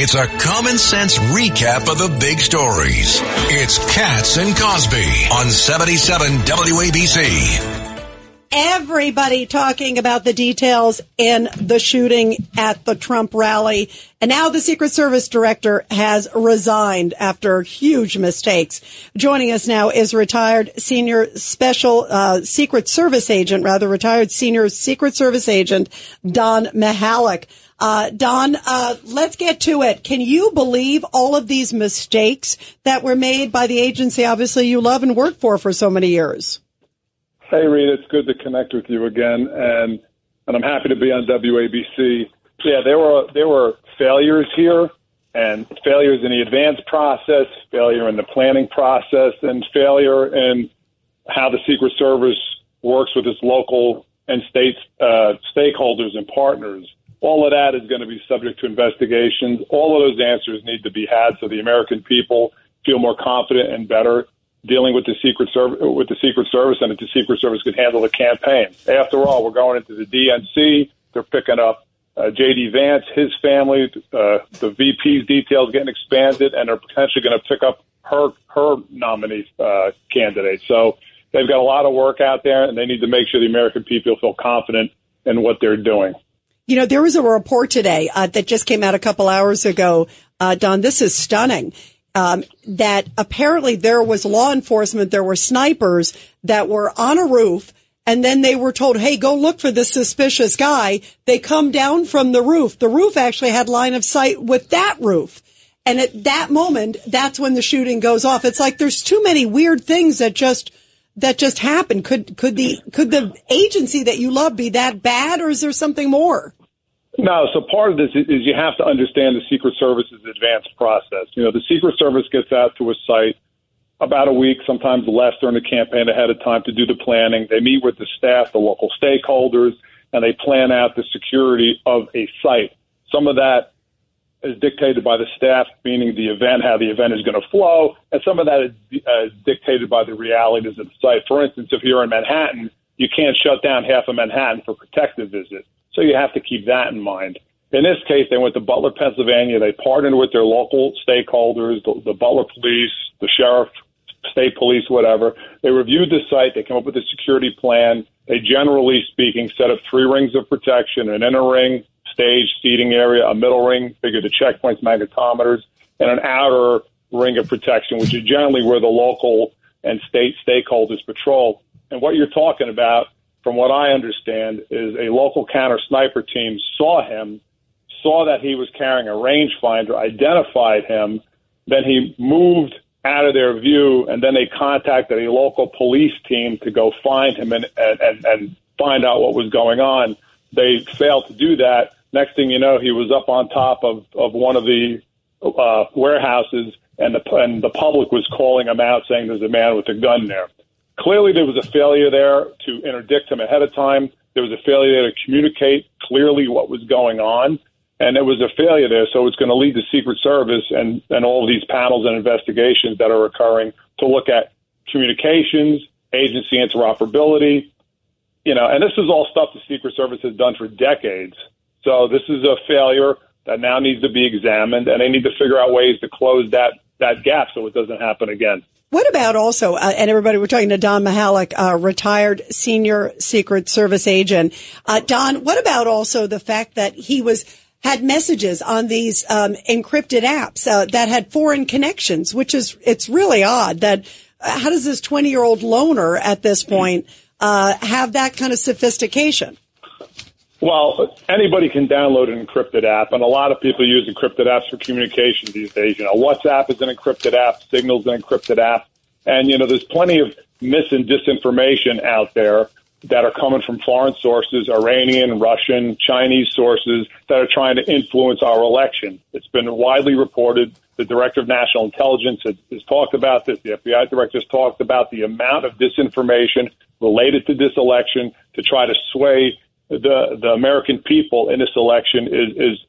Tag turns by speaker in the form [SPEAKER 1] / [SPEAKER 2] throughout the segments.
[SPEAKER 1] It's a common sense recap of the big stories. It's Katz and Cosby on 77 WABC.
[SPEAKER 2] Everybody talking about the details in the shooting at the Trump rally. And now the Secret Service director has resigned after huge mistakes. Joining us now is retired senior Secret Service agent, Don Mihalek. Don, let's get to it. Can you believe all of these mistakes that were made by the agency, obviously, you love and work for so many years?
[SPEAKER 3] Hey, Rita, it's good to connect with you again, and I'm happy to be on WABC. Yeah, there were failures here, and failures in the advance process, failure in the planning process, and failure in how the Secret Service works with its local and state stakeholders and partners. All of that is going to be subject to investigations. All of those answers need to be had so the American people feel more confident and better dealing with the Secret Service, and that the Secret Service can handle the campaign. After all, we're going into the DNC. They're picking up J.D. Vance, his family, the VP's details getting expanded, and they're potentially going to pick up her nominee candidate. So they've got a lot of work out there, and they need to make sure the American people feel confident in what they're doing.
[SPEAKER 2] You know, there was a report today that just came out a couple hours ago. Don, this is stunning. That apparently there was law enforcement, there were snipers that were on a roof, and then they were told, hey, go look for this suspicious guy. They come down from the roof. The roof actually had line of sight with that roof. And at that moment, that's when the shooting goes off. It's like there's too many weird things that just happen. Could the agency that you love be that bad, or is there something more?
[SPEAKER 3] No, so part of this is you have to understand the Secret Service's advanced process. You know, the Secret Service gets out to a site about a week, sometimes less during the campaign ahead of time to do the planning. They meet with the staff, the local stakeholders, and they plan out the security of a site. Some of that is dictated by the staff, meaning the event, how the event is going to flow, and some of that is dictated by the realities of the site. For instance, if you're in Manhattan, you can't shut down half of Manhattan for protective visit. So you have to keep that in mind. In this case, they went to Butler, Pennsylvania. They partnered with their local stakeholders, the Butler police, the sheriff, state police, whatever. They reviewed the site. They came up with a security plan. They, generally speaking, set up 3 rings of protection, an inner ring, stage, seating area, a middle ring, figure the checkpoints, magnetometers, and an outer ring of protection, which is generally where the local and state stakeholders patrol. And what you're talking about, from what I understand, is a local counter sniper team saw that he was carrying a rangefinder, identified him, then he moved out of their view, and then they contacted a local police team to go find him and find out what was going on. They failed to do that. Next thing you know, he was up on top of one of the warehouses, and the public was calling him out, saying there's a man with a gun there. Clearly, there was a failure there to interdict him ahead of time. There was a failure there to communicate clearly what was going on, and there was a failure there. So it's going to lead the Secret Service and all of these panels and investigations that are occurring to look at communications, agency interoperability, and this is all stuff the Secret Service has done for decades. So this is a failure that now needs to be examined, and they need to figure out ways to close that gap so it doesn't happen again.
[SPEAKER 2] What about also, and everybody, we're talking to Don Mihalek, retired senior Secret Service agent. Don, what about also the fact that he had messages on these encrypted apps that had foreign connections, it's really odd that how does this 20-year-old loner at this point have that kind of sophistication?
[SPEAKER 3] Well, anybody can download an encrypted app, and a lot of people use encrypted apps for communication these days. WhatsApp is an encrypted app, Signal's an encrypted app, and, there's plenty of mis and disinformation out there that are coming from foreign sources, Iranian, Russian, Chinese sources that are trying to influence our election. It's been widely reported. The Director of National Intelligence has talked about this. The FBI Director has talked about the amount of disinformation related to this election to try to sway the American people in this election is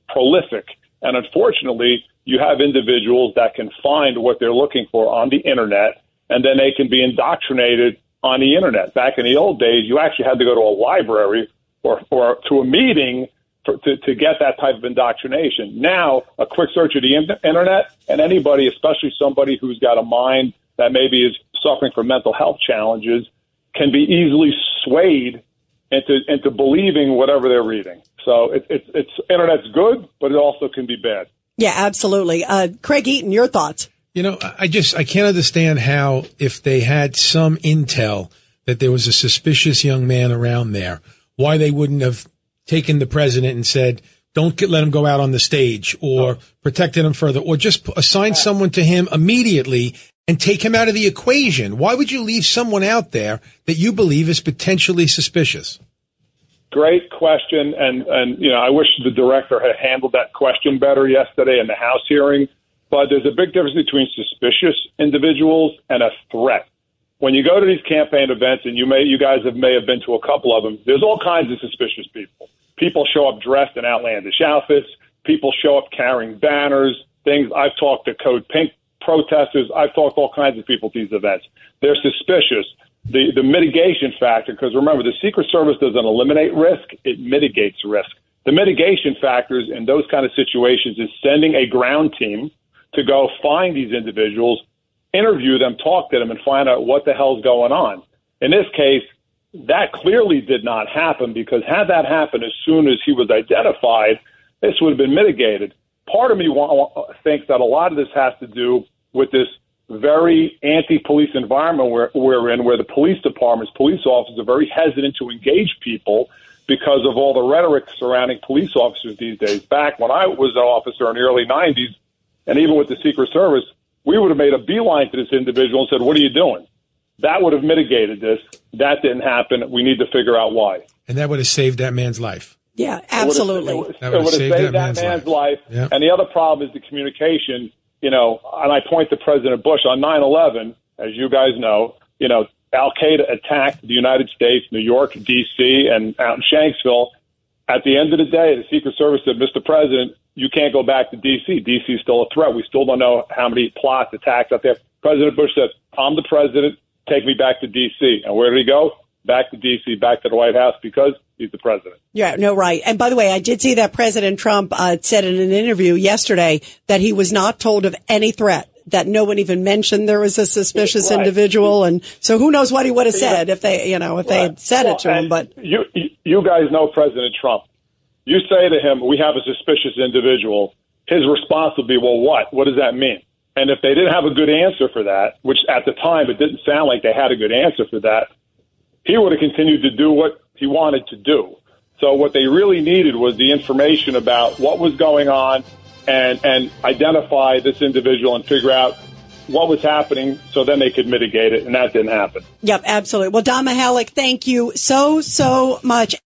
[SPEAKER 3] prolific. And unfortunately, you have individuals that can find what they're looking for on the Internet, and then they can be indoctrinated on the Internet. Back in the old days, you actually had to go to a library or to a meeting to get that type of indoctrination. Now, a quick search of the internet, and anybody, especially somebody who's got a mind that maybe is suffering from mental health challenges, can be easily swayed into believing whatever they're reading. So it's internet's good, but it also can be bad.
[SPEAKER 2] Yeah, absolutely. Craig Eaton, your thoughts?
[SPEAKER 4] I can't understand how, if they had some intel that there was a suspicious young man around there, why they wouldn't have taken the president and said, don't let him go out on the stage, or protected him further, or just assign someone to him immediately and take him out of the equation. Why would you leave someone out there that you believe is potentially suspicious?
[SPEAKER 3] Great question. And I wish the director had handled that question better yesterday in the House hearing. But there's a big difference between suspicious individuals and a threat. When you go to these campaign events, and you guys may have been to a couple of them, there's all kinds of suspicious people. People show up dressed in outlandish outfits. People show up carrying banners, things. I've talked to Code Pink protesters. I've talked to all kinds of people at these events. They're suspicious. The mitigation factor, because remember, the Secret Service doesn't eliminate risk, it mitigates risk. The mitigation factors in those kind of situations is sending a ground team to go find these individuals, interview them, talk to them, and find out what the hell's going on. In this case, that clearly did not happen, because had that happened as soon as he was identified, this would have been mitigated. Part of me thinks that a lot of this has to do with this very anti-police environment we're in, where the police departments, police officers are very hesitant to engage people because of all the rhetoric surrounding police officers these days. Back when I was an officer in the early 90s, and even with the Secret Service, we would have made a beeline to this individual and said, what are you doing? That would have mitigated this. That didn't happen. We need to figure out why.
[SPEAKER 4] And that would have saved that man's life.
[SPEAKER 2] Yeah, absolutely.
[SPEAKER 3] It would have saved that man's life.
[SPEAKER 4] Yeah.
[SPEAKER 3] And the other problem is the communication. And I point to President Bush on 9/11, as you guys know, Al-Qaeda attacked the United States, New York, D.C., and out in Shanksville. At the end of the day, the Secret Service said, Mr. President, you can't go back to D.C. D.C. is still a threat. We still don't know how many plots, attacks out there. President Bush said, I'm the president. Take me back to D.C. And where did he go? Back to D.C., back to the White House, because he's the president.
[SPEAKER 2] Yeah, no, right. And by the way, I did see that President Trump said in an interview yesterday that he was not told of any threat, that no one even mentioned there was a suspicious individual. And so who knows what he would have said if they had said it to him. But
[SPEAKER 3] you guys know President Trump. You say to him, we have a suspicious individual. His response would be, well, what? What does that mean? And if they didn't have a good answer for that, which at the time it didn't sound like they had a good answer for that, he would have continued to do what he wanted to do. So what they really needed was the information about what was going on and identify this individual and figure out what was happening so then they could mitigate it. And that didn't happen.
[SPEAKER 2] Yep, absolutely. Well, Don Mihalek, thank you so much.